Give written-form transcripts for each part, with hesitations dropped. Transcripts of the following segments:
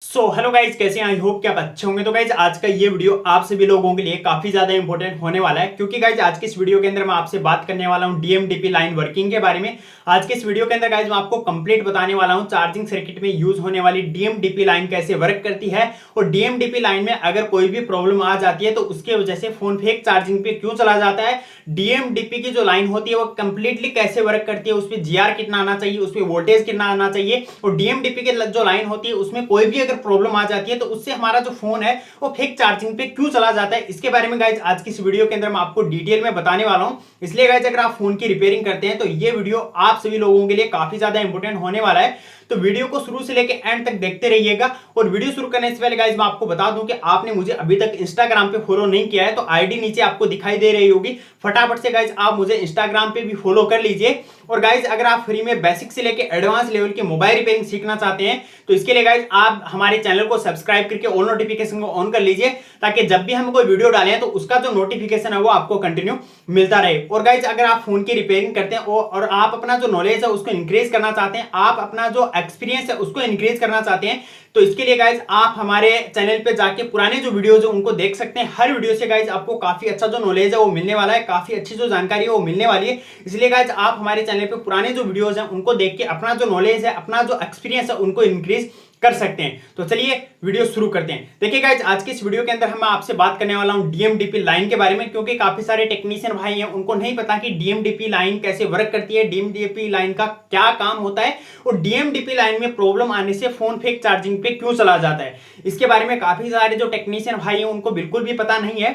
Hello guys, कैसे हैं? I hope कि आप अच्छे होंगे। तो गाइज आज का ये वीडियो आप सभी लोगों के लिए काफी ज्यादा इंपॉर्टेंट होने वाला है, क्योंकि गाइज आज के इस वीडियो के अंदर मैं आपसे बात करने वाला हूं डीएमडीपी लाइन वर्किंग के बारे में। आज के इस वीडियो के अंदर गाइज मैं आपको कंप्लीट बताने वाला हूं चार्जिंग सर्किट में यूज होने वाली डीएमडीपी लाइन कैसे वर्क करती है, और डीएमडीपी लाइन में अगर कोई भी प्रॉब्लम आ जाती है तो उसके वजह से फोन फेक चार्जिंग पे क्यों चला जाता है, डीएमडीपी की जो लाइन होती है वो कंप्लीटली कैसे वर्क करती है, उसमें जीआर कितना आना चाहिए, उसमें वोल्टेज कितना आना चाहिए, और डीएमडीपी की जो लाइन होती है उसमें कोई भी अगर प्रॉब्लम आ जाती है तो उससे हमारा जो फोन है वो फेक चार्जिंग पे क्यों चला जाता है, इसके बारे में गाइज आज की इस वीडियो के अंदर मैं आपको डिटेल में बताने वाला हूं। इसलिए गाइज अगर आप फोन की रिपेयरिंग करते हैं तो ये वीडियो आप सभी लोगों के लिए काफी ज्यादा इंपॉर्टेंट होने वाला है। तो वीडियो को शुरू से लेकर एंड तक देखते रहिएगा। और वीडियो शुरू करने से पहले गाइज मैं आपको बता दूं कि आपने मुझे अभी तक इंस्टाग्राम पे फॉलो नहीं किया है तो आईडी नीचे आपको दिखाई दे रही होगी, फटाफट से गाइज आप मुझे इंस्टाग्राम पे भी फॉलो कर लीजिए। और गाइज अगर आप फ्री में बेसिक से लेकर एडवांस लेवल की मोबाइल रिपेयरिंग सीखना चाहते हैं तो इसके लिए गाइज आप हमारे चैनल को सब्सक्राइब करके ऑल नोटिफिकेशन को ऑन कर लीजिए, ताकि जब भी हम कोई वीडियो डालें तो उसका जो नोटिफिकेशन है वो आपको कंटिन्यू मिलता रहे। और गाइज अगर आप फोन की रिपेयरिंग करते हैं और आप अपना जो नॉलेज है उसको इंक्रीज करना चाहते हैं, आप अपना जो एक्सपीरियंस है उसको इंक्रीज करना चाहते हैं, तो इसके लिए गाइज आप हमारे चैनल पे जाके पुराने जो वीडियोज है उनको देख सकते हैं। हर वीडियो से गाइज आपको काफी अच्छा जो नॉलेज है वो मिलने वाला है, काफी अच्छी जो जानकारी है वो मिलने वाली है। इसलिए गाइज आप हमारे चैनल पे पुराने जो वीडियोज हैं उनको देख के अपना जो नॉलेज है, अपना जो एक्सपीरियंस है उनको इंक्रीज कर सकते हैं। तो चलिए वीडियो शुरू करते हैं। देखिए गाइज आज की इस वीडियो के अंदर हम आपसे बात करने वाला हूं डीएमडीपी लाइन के बारे में, क्योंकि काफी सारे टेक्नीशियन भाई हैं उनको नहीं पता कि डीएमडीपी लाइन कैसे वर्क करती है, डीएमडीपी लाइन का क्या काम होता है, और डीएमडीपी लाइन में प्रॉब्लम आने से फोन फेक चार्जिंग पे क्यों चला जाता है। इसके बारे में काफी सारे जो टेक्नीशियन भाई हैं उनको बिल्कुल भी पता नहीं है।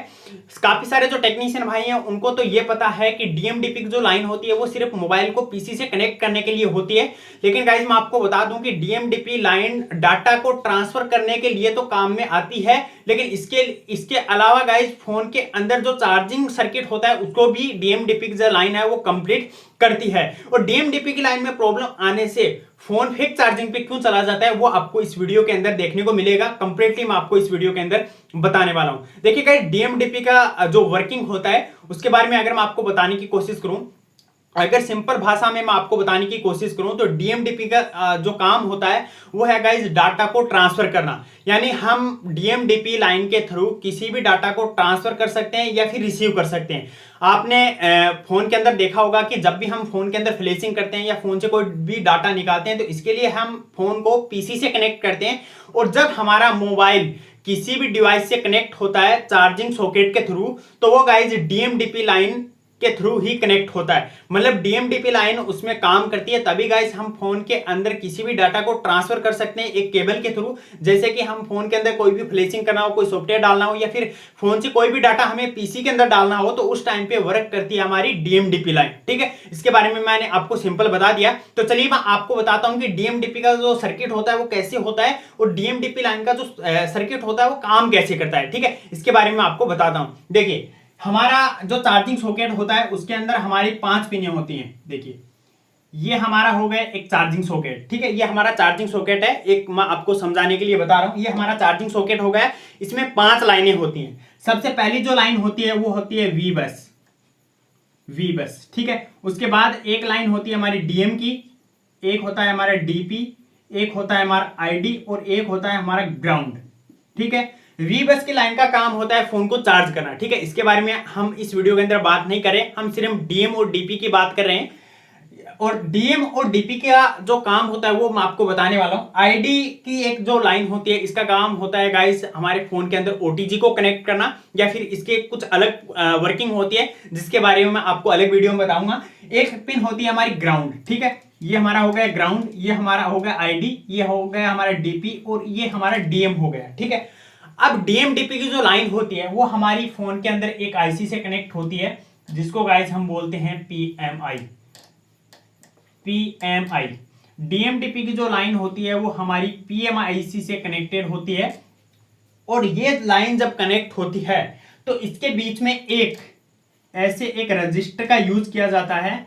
काफी सारे जो टेक्नीशियन भाई हैं उनको तो ये पता है कि डीएमडीपी की जो लाइन होती है वो सिर्फ मोबाइल को पीसी से कनेक्ट करने के लिए होती है, लेकिन गाइज मैं आपको बता दूं कि डीएमडीपी लाइन डाटा को ट्रांसफर करने के लिए तो काम में आती है, लेकिन इसके अलावा गाइज फोन के अंदर जो चार्जिंग सर्किट होता है उसको भी डीएमडीपी की जो लाइन है वो कंप्लीट करती है। और डीएमडीपी की लाइन में प्रॉब्लम आने से फोन फेक चार्जिंग पे क्यों चला जाता है वो आपको इस वीडियो के अंदर देखने को मिलेगा। कंप्लीटली मैं आपको इस वीडियो के अंदर बताने वाला हूं। देखिए गाइस डीएमडीपी का जो वर्किंग होता है उसके बारे में अगर मैं आपको बताने की कोशिश करूं, अगर सिंपल भाषा में मैं आपको बताने की कोशिश करूं तो डीएमडीपी का जो काम होता है वो है गाइस डाटा को ट्रांसफर करना। यानी हम डीएमडीपी लाइन के थ्रू किसी भी डाटा को ट्रांसफर कर सकते हैं या फिर रिसीव कर सकते हैं। आपने फोन के अंदर देखा होगा कि जब भी हम फोन के अंदर फ्लैशिंग करते हैं या फोन से कोई भी डाटा निकालते हैं तो इसके लिए हम फोन को पीसी से कनेक्ट करते हैं, और जब हमारा मोबाइल किसी भी डिवाइस से कनेक्ट होता है चार्जिंग सॉकेट के थ्रू तो वो गाइस डीएमडीपी लाइन के थ्रू ही कनेक्ट होता है। मतलब डीएमडीपी लाइन उसमें काम करती है, तभी गाइस हम फोन के अंदर किसी भी डाटा को ट्रांसफर कर सकते हैं एक केबल के थ्रू। जैसे कि हम फोन के अंदर कोई भी फ्लैशिंग करना हो, कोई सॉफ्टवेयर डालना हो, या फिर फोन से कोई भी डाटा हमें पीसी के अंदर डालना हो तो उस टाइम पे वर्क करती है हमारी डीएमडीपी लाइन। ठीक है, इसके बारे में मैंने आपको सिंपल बता दिया। तो चलिए मैं आपको बताता हूं कि डीएमडीपी का जो सर्किट होता है वो कैसे होता है, और डीएमडीपी लाइन का जो सर्किट होता है वो काम कैसे करता है। ठीक है, इसके बारे में आपको बताता हूं। देखिए हमारा जो चार्जिंग सॉकेट होता है उसके अंदर हमारी 5 पिनें होती हैं। देखिए ये हमारा हो गया एक चार्जिंग सॉकेट। ठीक है, ये हमारा चार्जिंग सॉकेट है, एक मैं आपको समझाने के लिए बता रहा हूं। ये हमारा चार्जिंग सॉकेट हो गया, इसमें 5 लाइनें होती हैं। सबसे पहली जो लाइन होती है वो होती है वी बस। ठीक है, उसके बाद एक लाइन होती है हमारी डीएम की, एक होता है हमारा डीपी, एक होता है हमारा आईडी, और एक होता है हमारा ग्राउंड। ठीक है, वी बस की लाइन का काम होता है फोन को चार्ज करना। ठीक है, इसके बारे में हम इस वीडियो के अंदर बात नहीं करें, हम सिर्फ डीएम और डीपी की बात कर रहे हैं। और डीएम और डीपी का जो काम होता है वो मैं आपको बताने वाला हूं। आईडी की एक जो लाइन होती है इसका काम होता है गाइस हमारे फोन के अंदर ओटीजी को कनेक्ट करना, या फिर इसके कुछ अलग वर्किंग होती है जिसके बारे में मैं आपको अलग वीडियो में बताऊंगा। एक पिन होती है हमारी ग्राउंड। ठीक है, ये हमारा हो गया ग्राउंड, ये हमारा हो गया आईडी, ये हो गया हमारा डीपी, और ये हमारा डीएम हो गया। ठीक है, अब डीएमडीपी की जो लाइन होती है वो हमारी फोन के अंदर एक आईसी से कनेक्ट होती है, जिसको गाइस हम बोलते हैं पीएमआई। डीएमडीपी की जो लाइन होती है वो हमारी पीएमआईसी से कनेक्टेड होती है, और ये लाइन जब कनेक्ट होती है तो इसके बीच में एक ऐसे एक रजिस्टर का यूज किया जाता है।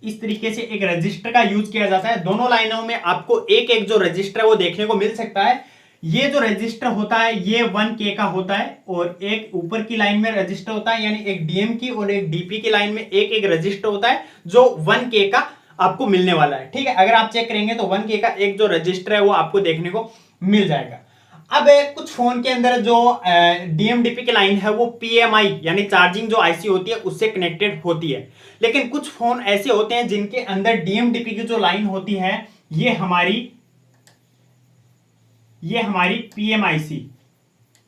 इस तरीके से एक रजिस्टर का यूज किया जाता है। दोनों लाइनों में आपको एक एक जो रजिस्टर है वो देखने को मिल सकता है। ये जो रजिस्टर होता है ये 1K का होता है, और एक ऊपर की लाइन में रजिस्टर होता है, यानी एक डीएम की और एक डीपी की लाइन में एक एक रजिस्टर होता है जो 1K का आपको मिलने वाला है। ठीक है, अगर आप चेक करेंगे तो 1K का एक जो रजिस्टर है वो आपको देखने को मिल जाएगा। अब कुछ फोन के अंदर जो डीएमडीपी की लाइन है वो पीएमआई यानी चार्जिंग जो आईसी होती है उससे कनेक्टेड होती है, लेकिन कुछ फोन ऐसे होते हैं जिनके अंदर डीएमडीपी की जो लाइन होती है ये हमारी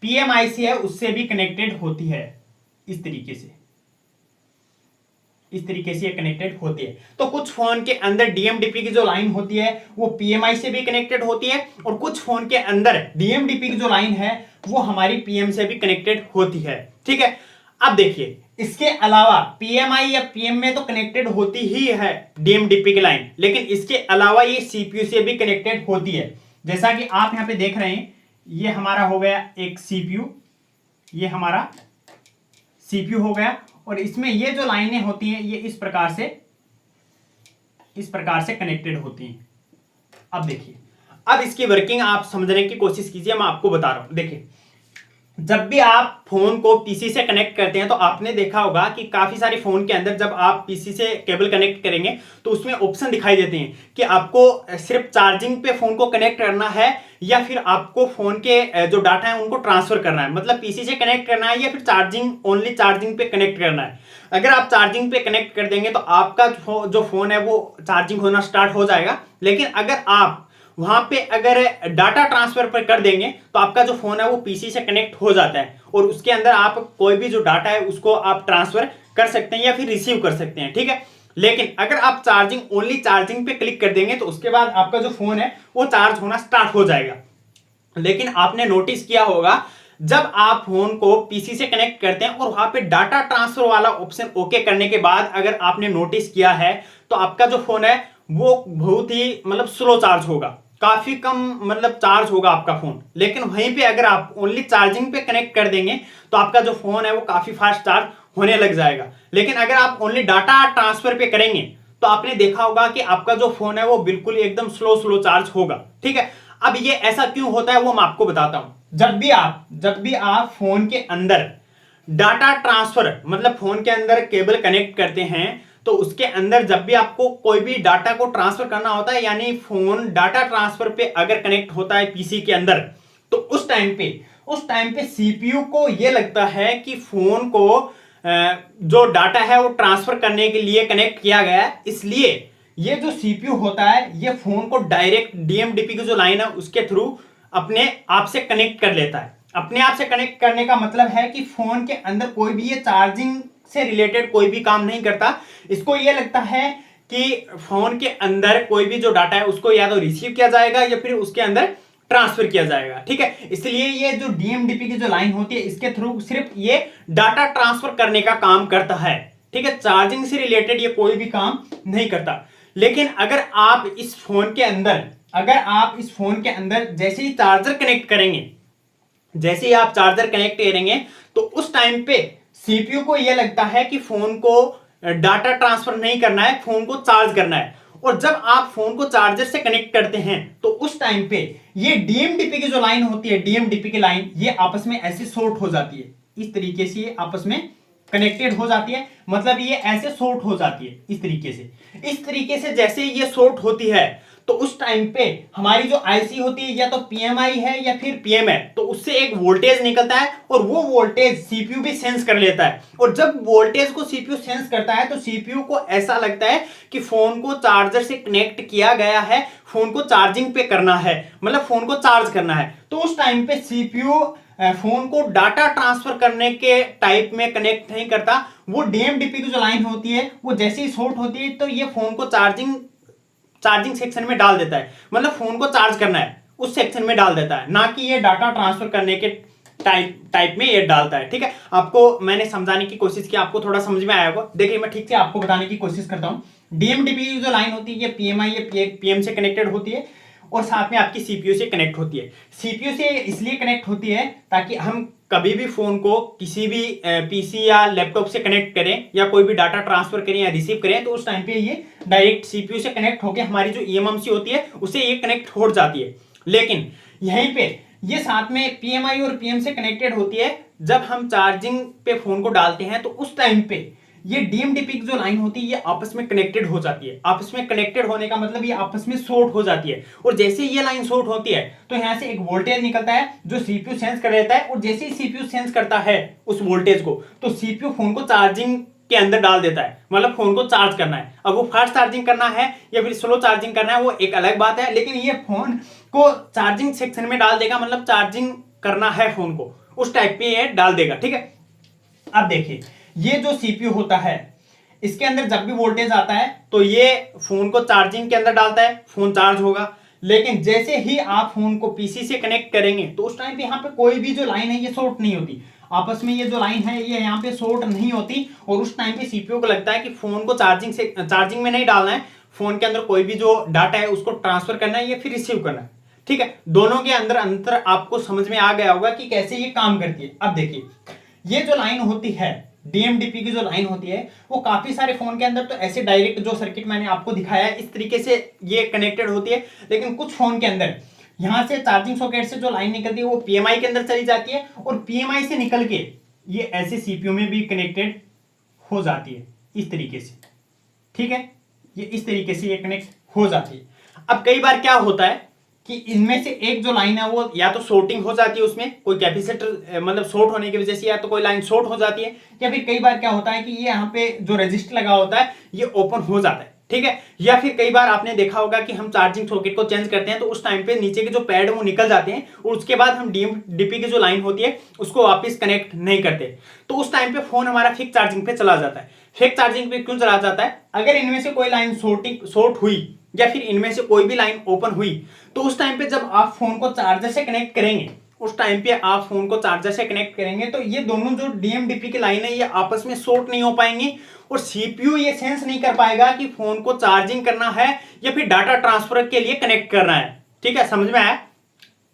पीएमआईसी है उससे भी कनेक्टेड होती है। इस तरीके से ये कनेक्टेड होती है। तो कुछ फोन के अंदर डीएमडीपी की जो लाइन होती है वो पीएमआई से भी कनेक्टेड होती है, और कुछ फोन के अंदर डीएमडीपी की जो लाइन है वो हमारी पीएम से भी कनेक्टेड होती है। ठीक है, अब देखिए इसके अलावा पीएमआई या पीएम में तो कनेक्टेड होती ही है डीएमडीपी की लाइन, लेकिन इसके अलावा ये सीपीयू से भी कनेक्टेड होती है। जैसा कि आप यहां पे देख रहे हैं, ये हमारा हो गया एक सीपीयू, ये हमारा सीपीयू हो गया, और इसमें ये जो लाइनें होती हैं ये इस प्रकार से कनेक्टेड होती हैं। अब देखिए, अब इसकी वर्किंग आप समझने की कोशिश कीजिए, मैं आपको बता रहा हूं। देखिए, जब भी आप फोन को पीसी से कनेक्ट करते हैं तो आपने देखा होगा कि काफी सारे फोन के अंदर जब आप पीसी से केबल कनेक्ट करेंगे तो उसमें ऑप्शन दिखाई देते हैं कि आपको सिर्फ चार्जिंग पे फोन को कनेक्ट करना है या फिर आपको फोन के जो डाटा है उनको ट्रांसफर करना है, मतलब पीसी से कनेक्ट करना है या फिर ओनली चार्जिंग पे कनेक्ट करना है। अगर आप चार्जिंग पे कनेक्ट कर देंगे तो आपका जो फोन है वो चार्जिंग होना स्टार्ट हो जाएगा, लेकिन अगर आप वहां पे अगर डाटा ट्रांसफर पर कर देंगे तो आपका जो फोन है वो पीसी से कनेक्ट हो जाता है, और उसके अंदर आप कोई भी जो डाटा है उसको आप ट्रांसफर कर सकते हैं या फिर रिसीव कर सकते हैं। ठीक है, लेकिन अगर आप ओनली चार्जिंग पे क्लिक कर देंगे तो उसके बाद आपका जो फोन है वो चार्ज होना स्टार्ट हो जाएगा। लेकिन आपने नोटिस किया होगा, जब आप फोन को पीसी से कनेक्ट करते हैं और वहां पे डाटा ट्रांसफर वाला ऑप्शन ओके करने के बाद अगर आपने नोटिस किया है तो आपका जो फोन है वो बहुत ही मतलब स्लो चार्ज होगा, काफी कम मतलब चार्ज होगा आपका फोन। लेकिन वहीं पे अगर आप ओनली चार्जिंग पे कनेक्ट कर देंगे तो आपका जो फोन है वो काफी फास्ट चार्ज होने लग जाएगा। लेकिन अगर आप ओनली डाटा ट्रांसफर पे करेंगे तो आपने देखा होगा कि आपका जो फोन है वो बिल्कुल एकदम स्लो चार्ज होगा। ठीक है, अब ये ऐसा क्यों होता है वो मैं आपको बताता हूं। जब भी आप फोन के अंदर डाटा ट्रांसफर मतलब फोन के अंदर केबल कनेक्ट करते हैं तो उसके अंदर जब भी आपको कोई भी डाटा को ट्रांसफर करना होता है, यानी फोन डाटा ट्रांसफर पे अगर कनेक्ट होता है पीसी के अंदर, तो उस टाइम पे सीपीयू को यह लगता है कि फोन को जो डाटा है वो ट्रांसफर करने के लिए कनेक्ट किया गया है, इसलिए ये जो सीपीयू होता है ये फोन को डायरेक्ट डीएमडीपी की जो लाइन है उसके थ्रू अपने आप से कनेक्ट कर लेता है। अपने आप से कनेक्ट करने का मतलब है कि फोन के अंदर कोई भी ये चार्जिंग से रिलेटेड कोई भी काम नहीं करता। इसको ये लगता है कि फोन के अंदर कोई भी जो डाटा है उसको या तो रिसीव किया जाएगा या फिर उसके अंदर ट्रांसफर किया जाएगा। ठीक है, इसलिए ये जो डीएमडीपी की जो लाइन होती है इसके थ्रू सिर्फ ये डाटा ट्रांसफर करने का काम करता है। ठीक है, चार्जिंग से रिलेटेड ये कोई भी काम नहीं करता। लेकिन अगर आप इस फोन के अंदर जैसे ही चार्जर कनेक्ट करेंगे तो उस टाइम पे सीपीयू को यह लगता है कि फोन को डाटा ट्रांसफर नहीं करना है, फोन को चार्ज करना है। और जब आप फोन को चार्जर से कनेक्ट करते हैं तो उस टाइम पे ये डीएमडीपी की जो लाइन होती है, डीएमडीपी की लाइन ये आपस में ऐसे शॉर्ट हो जाती है। इस तरीके से ये आपस में कनेक्टेड हो जाती है, मतलब ये ऐसे शॉर्ट हो जाती है इस तरीके से जैसे ये शॉर्ट होती है तो उस टाइम पे हमारी जो आईसी होती है या तो पीएमआई है या फिर पीएम है, तो उससे एक वोल्टेज निकलता है और वो वोल्टेज सीपीयू भी सेंस कर लेता है। और जब वोल्टेज को सीपीयू सेंस करता है तो सीपीयू को ऐसा लगता है कि फोन को चार्जर से कनेक्ट किया गया है, फोन को चार्जिंग पे करना है, मतलब फोन को चार्ज करना है। तो उस टाइम पे सीपीयू फोन को डाटा ट्रांसफर करने के टाइप में कनेक्ट नहीं करता। वो डीएमडीपी की जो लाइन होती है वो जैसे ही शॉर्ट होती है तो ये फोन को चार्जिंग सेक्शन में डाल देता है, मतलब फोन को चार्ज करना है उस सेक्शन में डाल देता है, ना कि ये डाटा ट्रांसफर करने के टाइप में ये डालता है। ठीक है, आपको मैंने समझाने की कोशिश की, आपको थोड़ा समझ में आया होगा। देखिए मैं ठीक से आपको बताने की कोशिश करता हूँ। डीएमडीपी की जो लाइन होती है ये पीएमआई या पीएम से कनेक्टेड होती है और साथ में आपकी सीपीयू से कनेक्ट होती है। सीपीयू से इसलिए कनेक्ट होती है ताकि हम कभी भी फोन को किसी भी पीसी या लैपटॉप से कनेक्ट करें या कोई भी डाटा ट्रांसफर करें या रिसीव करें तो उस टाइम पे ये डायरेक्ट सीपीयू से कनेक्ट होकर हमारी जो ईएमएमसी होती है उससे ये कनेक्ट हो जाती है। लेकिन यहीं पे ये साथ में पीएमआई और पीएम से कनेक्टेड होती है। जब हम चार्जिंग पे फोन को डालते हैं तो उस टाइम पे ये डीएमडीपी की जो लाइन होती है ये आपस में कनेक्टेड हो जाती है। आपस में कनेक्टेड होने का मतलब ये आपस में शॉर्ट हो जाती है, और जैसे ये लाइन शॉर्ट होती है तो यहां से एक वोल्टेज निकलता है जो सीपीयू सेंस कर लेता है, और जैसे ही सीपीयू सेंस करता है उस वोल्टेज को, तो सीपीयू फोन को चार्जिंग के अंदर डाल देता है, मतलब फोन को चार्ज करना है। अब वो फास्ट चार्जिंग करना है या फिर स्लो चार्जिंग करना है वो एक अलग बात है, लेकिन ये फोन को चार्जिंग सेक्शन में डाल देगा, मतलब चार्जिंग करना है फोन को उस टाइप पे ये डाल देगा, ठीक है। अब देखिए ये जो सीपीयू होता है इसके अंदर जब भी वोल्टेज आता है तो ये फोन को चार्जिंग के अंदर डालता है, फोन चार्ज होगा। लेकिन जैसे ही आप फोन को पीसी से कनेक्ट करेंगे तो उस टाइम पे यहाँ पे कोई भी जो लाइन है ये शॉर्ट नहीं होती, आपस में ये जो लाइन है ये यहाँ पे शॉर्ट नहीं होती, और उस टाइम पे सीपीयू को लगता है कि फोन को चार्जिंग में नहीं डालना है, फोन के अंदर कोई भी जो डाटा है उसको ट्रांसफर करना है या फिर रिसीव करना है, ठीक है। दोनों के अंदर अंतर आपको समझ में आ गया होगा कि कैसे ये काम करती है। अब देखिए ये जो लाइन होती है डीएमडीपी की जो लाइन होती है वो काफी सारे फोन के अंदर तो ऐसे डायरेक्ट जो सर्किट मैंने आपको दिखाया है इस तरीके से ये कनेक्टेड होती है, लेकिन कुछ फोन के अंदर यहां से चार्जिंग सॉकेट से जो लाइन निकलती है वो पीएमआई के अंदर चली जाती है, और पीएमआई से निकल के ये ऐसे सीपीयू में भी कनेक्टेड हो जाती है इस तरीके से, ठीक है। ये इस तरीके से ये कनेक्ट हो जाती है। अब कई बार क्या होता है कि इनमें से एक जो लाइन है वो या तो शॉर्टिंग हो जाती है, उसमें कोई कैपेसिटर मतलब शॉर्ट होने की वजह से या तो कोई लाइन शॉर्ट हो जाती है, या फिर कई बार क्या होता है कि ये यहाँ पे जो रेजिस्टर लगा होता है ये ओपन हो जाता है, ठीक है। या फिर कई बार आपने देखा होगा कि हम चार्जिंग सॉकेट को चेंज करते हैं तो उस टाइम पे नीचे के जो पैड वो निकल जाते हैं, और उसके बाद हम डीएमडीपी की जो लाइन होती है उसको वापस कनेक्ट नहीं करते, तो उस टाइम पे फोन हमारा फिक्स चार्जिंग पे चला जाता है। फिक्स चार्जिंग पे क्यों चला जाता है? अगर इनमें से कोई लाइन शॉर्ट हुई या फिर इनमें से कोई भी लाइन ओपन हुई तो उस टाइम पे जब आप फोन को चार्जर से कनेक्ट करेंगे, उस टाइम पे आप फोन को चार्जर से कनेक्ट करेंगे तो ये दोनों जो डीएमडीपी की लाइन है ये आपस में शॉर्ट नहीं हो पाएंगी, और सीपीयू ये सेंस नहीं कर पाएगा कि फोन को चार्जिंग करना है या फिर डाटा ट्रांसफर के लिए कनेक्ट करना है, ठीक है। समझ में आया?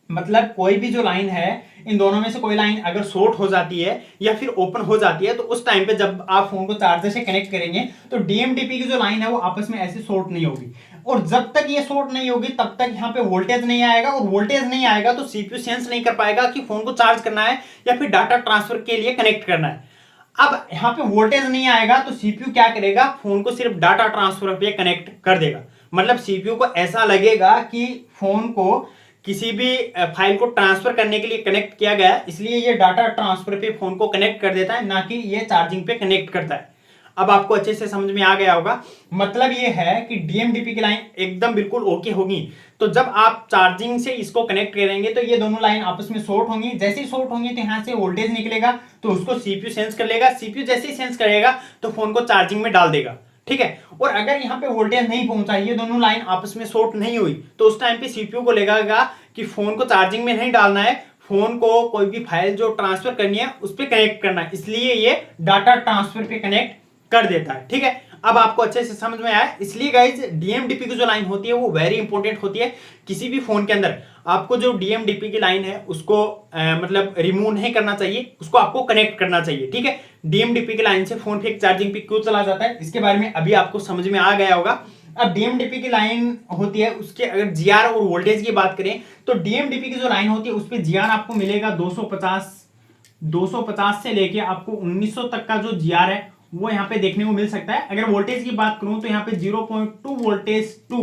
मतलब कोई भी जो लाइन है इन दोनों में से कोई लाइन अगर शॉर्ट हो जाती है या फिर ओपन हो जाती है तो उस टाइम पे जब आप फोन को चार्जर से कनेक्ट करेंगे तो डीएमडीपी की जो लाइन है वो आपस में ऐसे शॉर्ट नहीं होगी, और जब तक ये शॉर्ट नहीं होगी तब तक यहाँ पे वोल्टेज नहीं आएगा, और वोल्टेज नहीं आएगा तो सीपीयू सेंस नहीं कर पाएगा कि फोन को चार्ज करना है या फिर डाटा ट्रांसफर के लिए कनेक्ट करना है। अब यहाँ पे वोल्टेज नहीं आएगा तो सीपीयू क्या करेगा, फोन को सिर्फ डाटा ट्रांसफर पे कनेक्ट कर देगा। मतलब सीपीयू को ऐसा लगेगा कि फोन को किसी भी फाइल को ट्रांसफर करने के लिए कनेक्ट किया गया, इसलिए ये डाटा ट्रांसफर पे फोन को कनेक्ट कर देता है, ना कि ये चार्जिंग पे कनेक्ट करता है। अब आपको अच्छे से समझ में आ गया होगा। मतलब ये है कि डीएमडीपी की लाइन एकदम बिल्कुल ओके होगी, तो जब आप चार्जिंग से इसको कनेक्ट करेंगे तो ये दोनों लाइन आपस में शॉर्ट होंगी। जैसे ही शॉर्ट होंगी तो यहाँ से वोल्टेज निकलेगा तो उसको सीपीयू सेंस कर लेगा, सीपीयू जैसे ही सेंस करेगा तो फोन को चार्जिंग में डाल देगा, ठीक है। और अगर यहाँ पे वोल्टेज नहीं पहुंचा, ये दोनों लाइन आपस में शॉर्ट नहीं हुई, तो उस टाइम पे सीपीयू को लगेगा कि फोन को चार्जिंग में नहीं डालना है, फोन को कोई भी फाइल जो ट्रांसफर करनी है उस पर कनेक्ट करना है, इसलिए ये डाटा ट्रांसफर पे कनेक्ट कर देता है, ठीक है। अब आपको अच्छे से समझ में आया। इसलिए गाइज डीएमडीपी की जो लाइन होती है वो वेरी इंपॉर्टेंट होती है। किसी भी फोन के अंदर आपको जो डीएमडीपी की लाइन है उसको मतलब रिमूव नहीं करना चाहिए, उसको आपको कनेक्ट करना चाहिए, ठीक है। डीएमडीपी की लाइन से फोन फिर चार्जिंग पे क्यों चला जाता है इसके बारे में अभी आपको समझ में आ गया होगा। अब डीएमडीपी की लाइन होती है उसके अगर जीआर और वोल्टेज की बात करें तो डीएमडीपी की जो लाइन होती है उस पर जीआर आपको मिलेगा 250 से लेके आपको 1900 तक का जो जीआर है वो यहाँ पे देखने को मिल सकता है। अगर वोल्टेज की बात करूं तो यहाँ पे 0.2 वोल्टेज 2,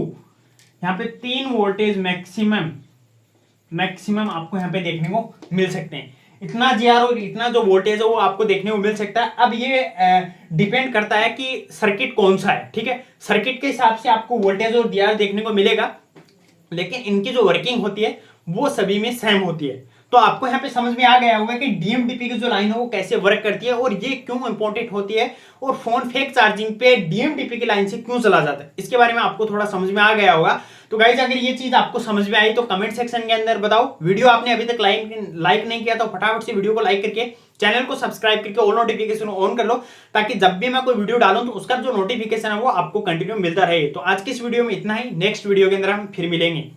यहाँ पे 3 वोल्टेज मैक्सिमम आपको यहाँ पे देखने को मिल सकते हैं। इतना जीआर और इतना जो वोल्टेज है वो आपको देखने को मिल सकता है। अब ये डिपेंड करता है कि सर्किट कौन सा है, ठीक है। सर्किट के हिसाब से आपको वोल्टेज और जीआर देखने को मिलेगा, लेकिन इनकी जो वर्किंग होती है वो सभी में सेम होती है। तो आपको यहाँ पे समझ में आ गया होगा कि डीएमडीपी की जो लाइन है वो कैसे वर्क करती है और ये क्यों इंपॉर्टेंट होती है, और फोन फेक चार्जिंग पे डीएमडीपी की लाइन से क्यों चला जाता है, इसके बारे में आपको थोड़ा समझ में आ गया होगा। तो गाइज अगर ये चीज आपको समझ में आई तो कमेंट सेक्शन के अंदर बताओ। वीडियो आपने अभी तक लाइक नहीं किया तो फटाफट से वीडियो को लाइक करके चैनल को सब्सक्राइब करके ऑल नोटिफिकेशन ऑन कर लो, ताकि जब भी मैं कोई वीडियो डालूं तो उसका जो नोटिफिकेशन है वो आपको कंटिन्यू मिलता रहे। तो आज की इस वीडियो में इतना ही, नेक्स्ट वीडियो के अंदर हम फिर मिलेंगे।